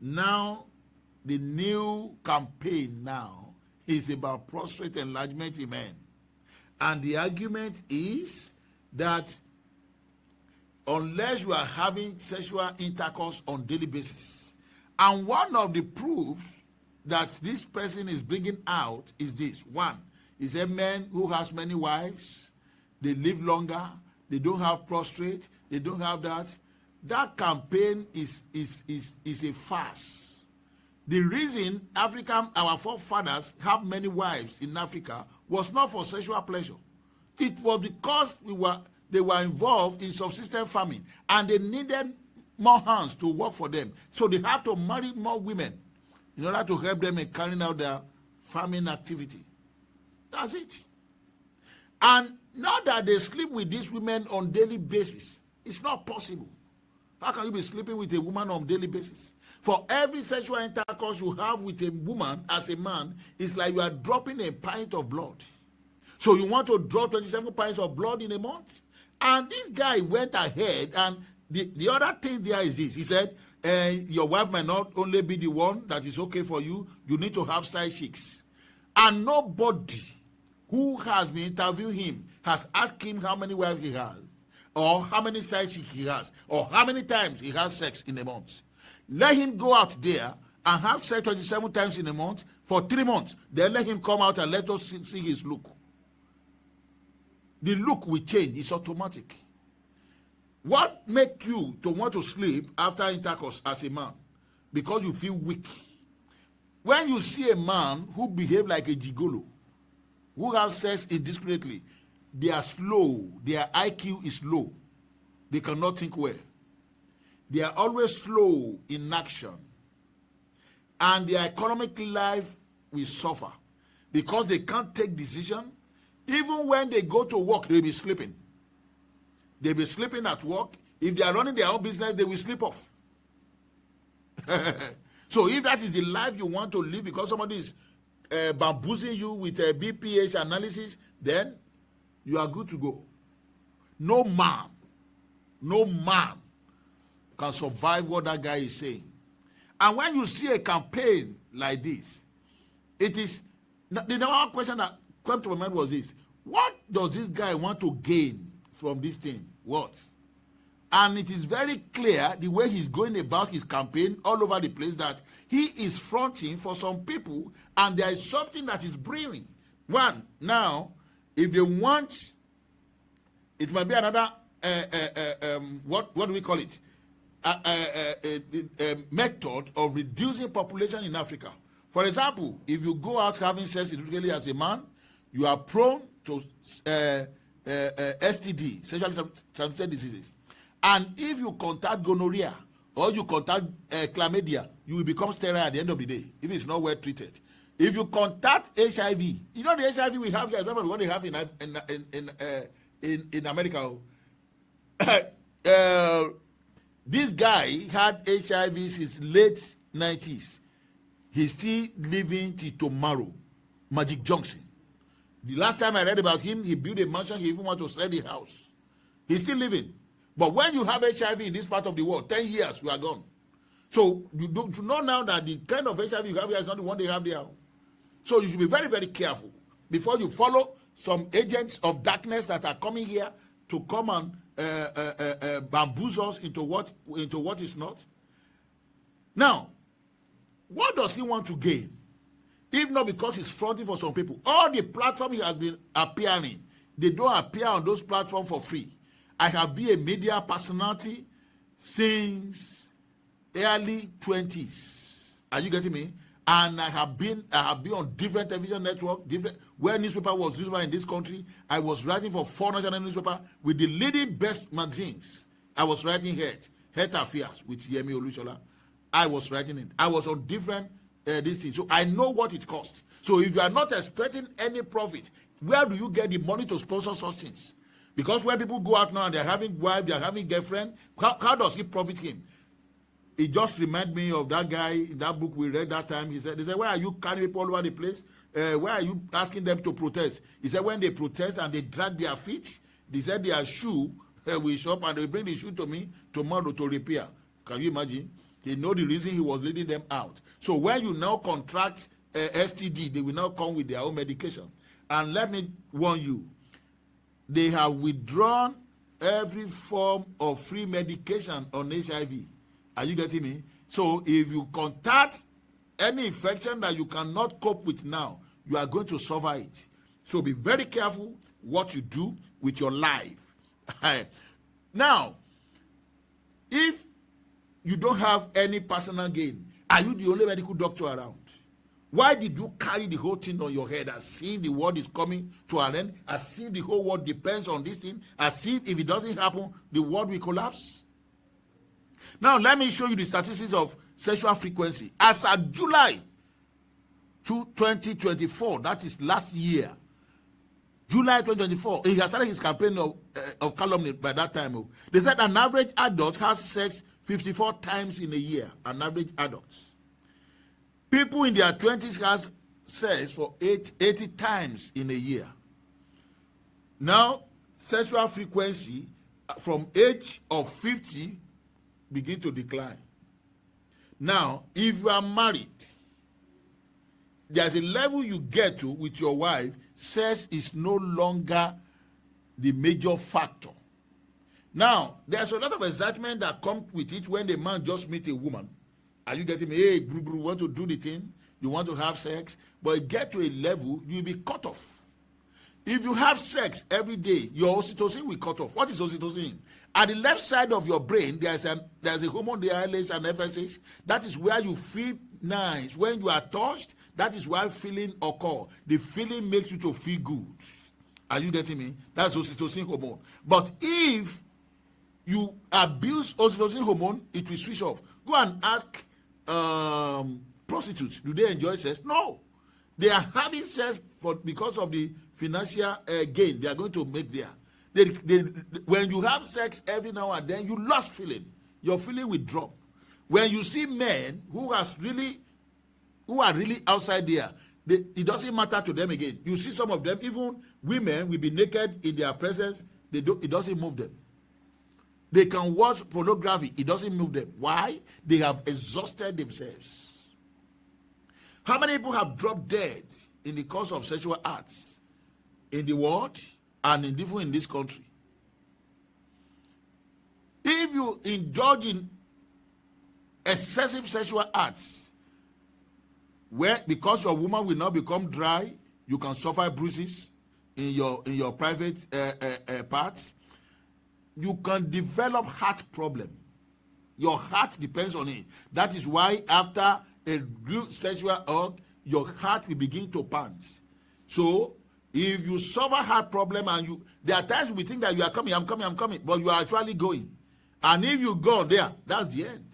Now, the new campaign now is about prostate enlargement in men. And the argument is that unless you are having sexual intercourse on daily basis, and one of the proofs that this person is bringing out is this. One, is a man who has many wives, they live longer, they don't have prostate, they don't have that. That campaign is a farce. The reason our forefathers have many wives in Africa was not for sexual pleasure. It was because they were involved in subsistence farming and they needed more hands to work for them. So they have to marry more women in order to help them in carrying out their farming activity. That's it. And not that they sleep with these women on daily basis. It's not possible. How can you be sleeping with a woman on daily basis? For every sexual intercourse you have with a woman as a man, it's like you are dropping a pint of blood. So you want to drop 27 pints of blood in a month? And this guy went ahead, and the other thing there is this. He said, your wife might not only be the one that is okay for you, you need to have side chicks. And nobody who has been interviewing him has asked him how many wives he has, or how many side chicks he has, or how many times he has sex in a month. Let him go out there and have sex 27 times in a month for 3 months. Then let him come out and let us see his look. The look will change. It's automatic. What makes you to want to sleep after intercourse as a man? Because you feel weak. When you see a man who behaves like a gigolo, who has sex indiscriminately, they are slow. Their IQ is low. They cannot think well. They are always slow in action. And their economic life will suffer because they can't take decision. Even when they go to work, they'll be sleeping. They'll be sleeping at work. If they are running their own business, they will sleep off. So if that is the life you want to live because somebody is bamboozling you with a BPH analysis, then you are good to go. No man can survive what that guy is saying. And when you see a campaign like this, it is, the number question that came to my mind was this: what does this guy want to gain from this thing? What? And it is very clear the way he's going about his campaign all over the place that he is fronting for some people, and there is something that is brewing. One, now, if they want, it might be another, what do we call it? A method of reducing population in Africa. For example, if you go out having sex individually as a man, you are prone to STD, sexually transmitted diseases. And if you contact gonorrhea or you contact chlamydia, you will become sterile at the end of the day if it's not well treated. If you contact HIV, you know the HIV we have here is what they have in America. This guy had HIV since late 90s. He's still living till tomorrow. Magic Johnson. The last time I read about him, he built a mansion. He even wanted to sell the house. He's still living. But when you have HIV in this part of the world, 10 years, you are gone. So you know now that the kind of HIV you have here is not the one they have there. So you should be very, very careful before you follow some agents of darkness that are coming here to come and bamboozle us into what is not. Now, what does he want to gain? If not because he's fronting for some people. All the platforms he has been appearing, they don't appear on those platforms for free. I have been a media personality since early 20s. Are you getting me? And I have been on different television networks, where newspaper was newspaper in this country. I was writing for 4 national newspapers with the leading best magazines. I was writing Health Affairs with Yemi Olushola. I was writing it. I was on different these things. So I know what it costs. So if you are not expecting any profit, where do you get the money to sponsor such things? Because when people go out now and they're having wife, they're having girlfriend, how does he profit him? It just reminds me of that guy in that book we read that time. They said, why are you carrying people all over the place? Why are you asking them to protest? He said, when they protest and they drag their feet, they said their shoe will shop and they bring the shoe to me tomorrow to repair. Can you imagine? He know the reason he was leading them out. So when you now contract STD, they will now come with their own medication. And let me warn you, they have withdrawn every form of free medication on HIV. Are you getting me? So if you contact any infection that you cannot cope with now, you are going to suffer it. So be very careful what you do with your life. Now, if you don't have any personal gain, are you the only medical doctor around? Why did you carry the whole thing on your head as if the world is coming to an end, as if the whole world depends on this thing, as if it doesn't happen, the world will collapse? Now, let me show you the statistics of sexual frequency. As of July 2024, that is last year, July 2024, he has started his campaign of calumny by that time. They said an average adult has sex 54 times in a year, an average adult. People in their 20s has sex for 80 times in a year. Now, sexual frequency from age of 50 begin to decline. Now, if you are married, there's a level you get to with your wife, sex is no longer the major factor. Now, there's a lot of excitement that comes with it when the man just meets a woman. Are you getting me? Hey, bro, want to do the thing? You want to have sex? But you get to a level, you'll be cut off. If you have sex every day, your oxytocin will cut off. What is oxytocin? At the left side of your brain, there's a hormone, the ILH and FSH. That is where you feel nice. When you are touched, that is why feeling occur. The feeling makes you to feel good. Are you getting me? That's oxytocin hormone. But if you abuse oxytocin hormone, it will switch off. Go and ask prostitutes, do they enjoy sex? No. They are having sex because of the financial gain they are going to make there. When you have sex every now and then, you lost feeling. Your feeling will drop. When you see men who are really outside there, it doesn't matter to them again. You see some of them, even women will be naked in their presence. It doesn't move them. They can watch pornography. It doesn't move them. Why? They have exhausted themselves. How many people have dropped dead in the course of sexual acts in the world and even in this country? If you indulge in excessive sexual acts, because your woman will not become dry, you can suffer bruises in your private parts. You can develop heart problem. Your heart depends on it. That is why after a real sexual act, your heart will begin to pant. So if you suffer heart problem and there are times we think that you are coming, I'm coming, but you are actually going. And if you go there, that's the end.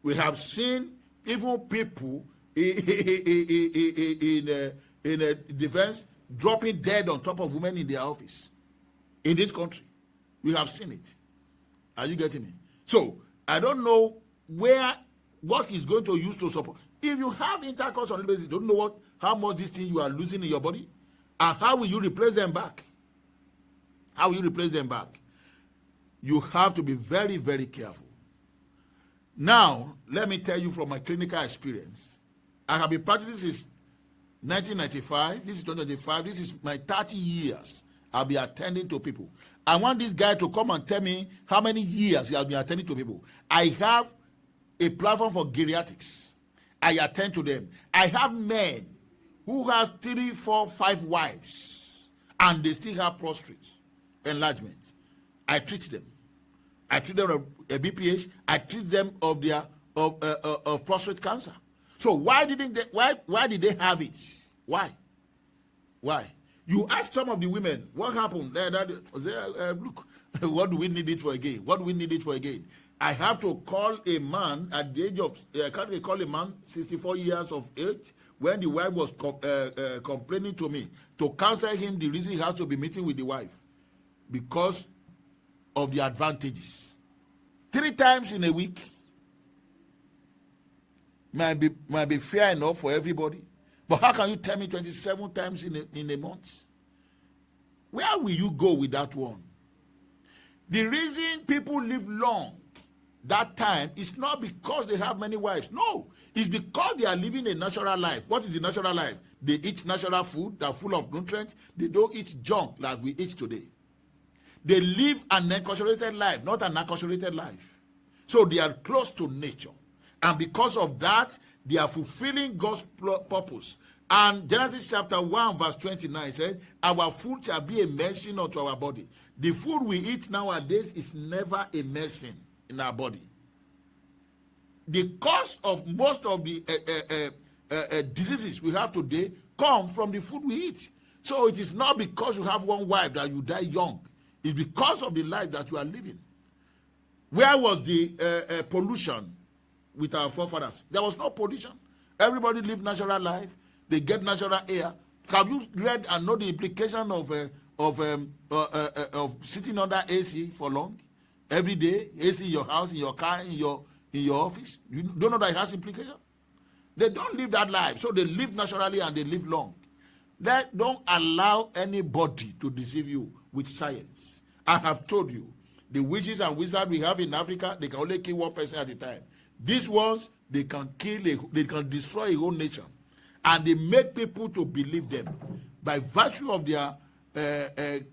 We have seen even people in a defense dropping dead on top of women in their office in this country. We have seen it. Are you getting me? So I don't know what he's going to use to support. If you have intercourse on the basis, don't know how much this thing you are losing in your body, and how will you replace them back? How will you replace them back? You have to be very, very careful. Now, let me tell you from my clinical experience. I have been practicing since 1995. This is 2025. This is my 30 years. I'll be attending to people. I want this guy to come and tell me how many years he has been attending to people. I have a platform for geriatrics. I attend to them. I have men who have 3, 4, 5 wives, and they still have prostate enlargement. I treat them. I treat them of a BPH. I treat them of their of prostate cancer. So why did they have it? Why? You ask some of the women, what happened? Look, what do we need it for again? What do we need it for again? I have to call a man at the age of, I can't call a man 64 years of age when the wife was complaining to me to counsel him the reason he has to be meeting with the wife because of the advantages. 3 times in a week might be fair enough for everybody. But how can you tell me 27 times in a month? Where will you go with that one? The reason people live long that time, it's not because they have many wives. No, it's because they are living a natural life. What is the natural life? They eat natural food that are full of nutrients. They don't eat junk like we eat today. They live an unculturated life, not an acculturated life. So they are close to nature. And because of that, they are fulfilling God's purpose. And Genesis chapter 1 verse 29 says, our food shall be a medicine unto our body. The food we eat nowadays is never a medicine in our body. The cause of most of the diseases we have today come from the food we eat. So it is not because you have one wife that you die young. It's because of the life that you are living. Where was the pollution with our forefathers? There was no pollution. Everybody lived natural life. They get natural air. Have you read and know the implication of sitting under AC for long? Every day, AC in your house, in your car, in your office. You don't know that it has implication? They don't live that life. So they live naturally and they live long. Don't allow anybody to deceive you with science. I have told you, the witches and wizards we have in Africa, they can only kill one person at a time. These ones, they can destroy a whole nation. And they make people to believe them by virtue of their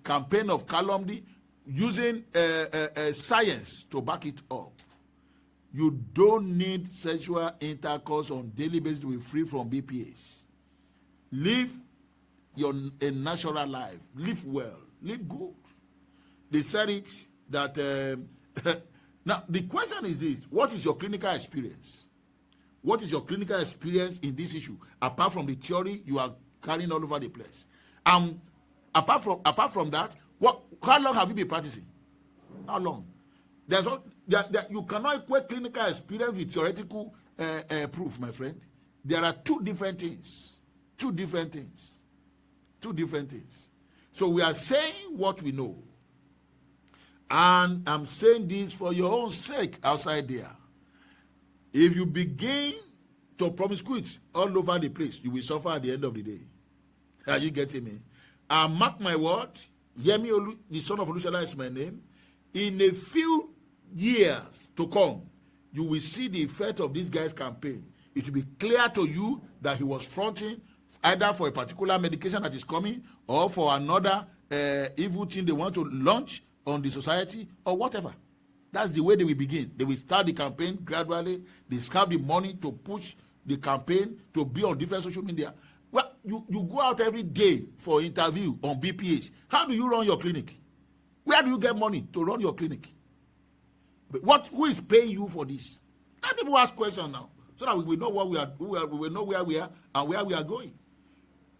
campaign of calumny, using science to back it up. You don't need sexual intercourse on daily basis to be free from BPH. Live a natural life. Live well. Live good. They said it that... now, the question is this. What is your clinical experience? What is your clinical experience in this issue? Apart from the theory you are carrying all over the place. Apart from that, how long have you been practicing? How long? You cannot equate clinical experience with theoretical proof, my friend. There are two different things. Two different things. So we are saying what we know. And I'm saying this for your own sake outside there. If you begin to promiscuity all over the place, you will suffer at the end of the day. Are you getting me? And mark my word, Yemi, the son of Olushola is my name. In a few years to come, you will see the effect of this guy's campaign. It will be clear to you that he was fronting either for a particular medication that is coming or for another evil thing they want to launch on the society or whatever. That's the way they will begin. They will start the campaign gradually. They have the money to push the campaign to be on different social media. Well, you go out every day for interview on BPH. How do you run your clinic? Where do you get money to run your clinic? But who is paying you for this? Let people ask questions now, so that we will know what we will know where we are and where we are going.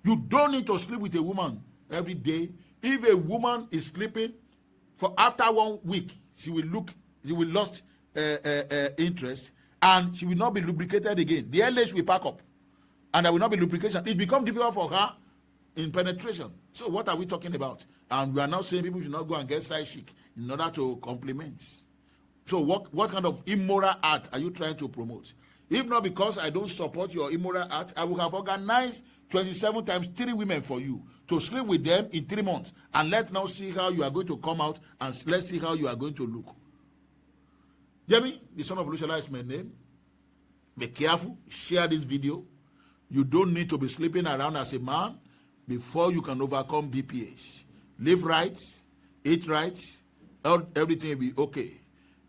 You don't need to sleep with a woman every day. If a woman is sleeping for after 1 week, she will lose interest, and she will not be lubricated again. The LH will pack up, and there will not be lubrication. It becomes difficult for her in penetration. So what are we talking about? And we are now saying people should not go and get side chic in order to complement. So what kind of immoral act are you trying to promote? If not because I don't support your immoral act, I would have organized 27 times 3 women for you to sleep with them in 3 months. And let's now see how you are going to come out, and let's see how you are going to look. Yemi, the son of Olushola is my name. Be careful. Share this video. You don't need to be sleeping around as a man before you can overcome BPH. Live right. Eat right. Everything will be okay.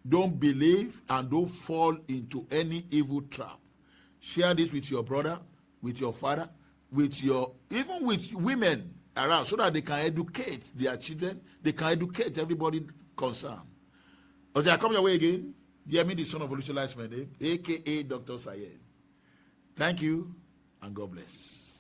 Don't believe and don't fall into any evil trap. Share this with your brother, with your father, even with women around, so that they can educate their children. They can educate everybody concerned. Okay, I come your way again. Yemi, the son of Olushola is my name, a.k.a. Dr. Sayemi. Thank you, and God bless.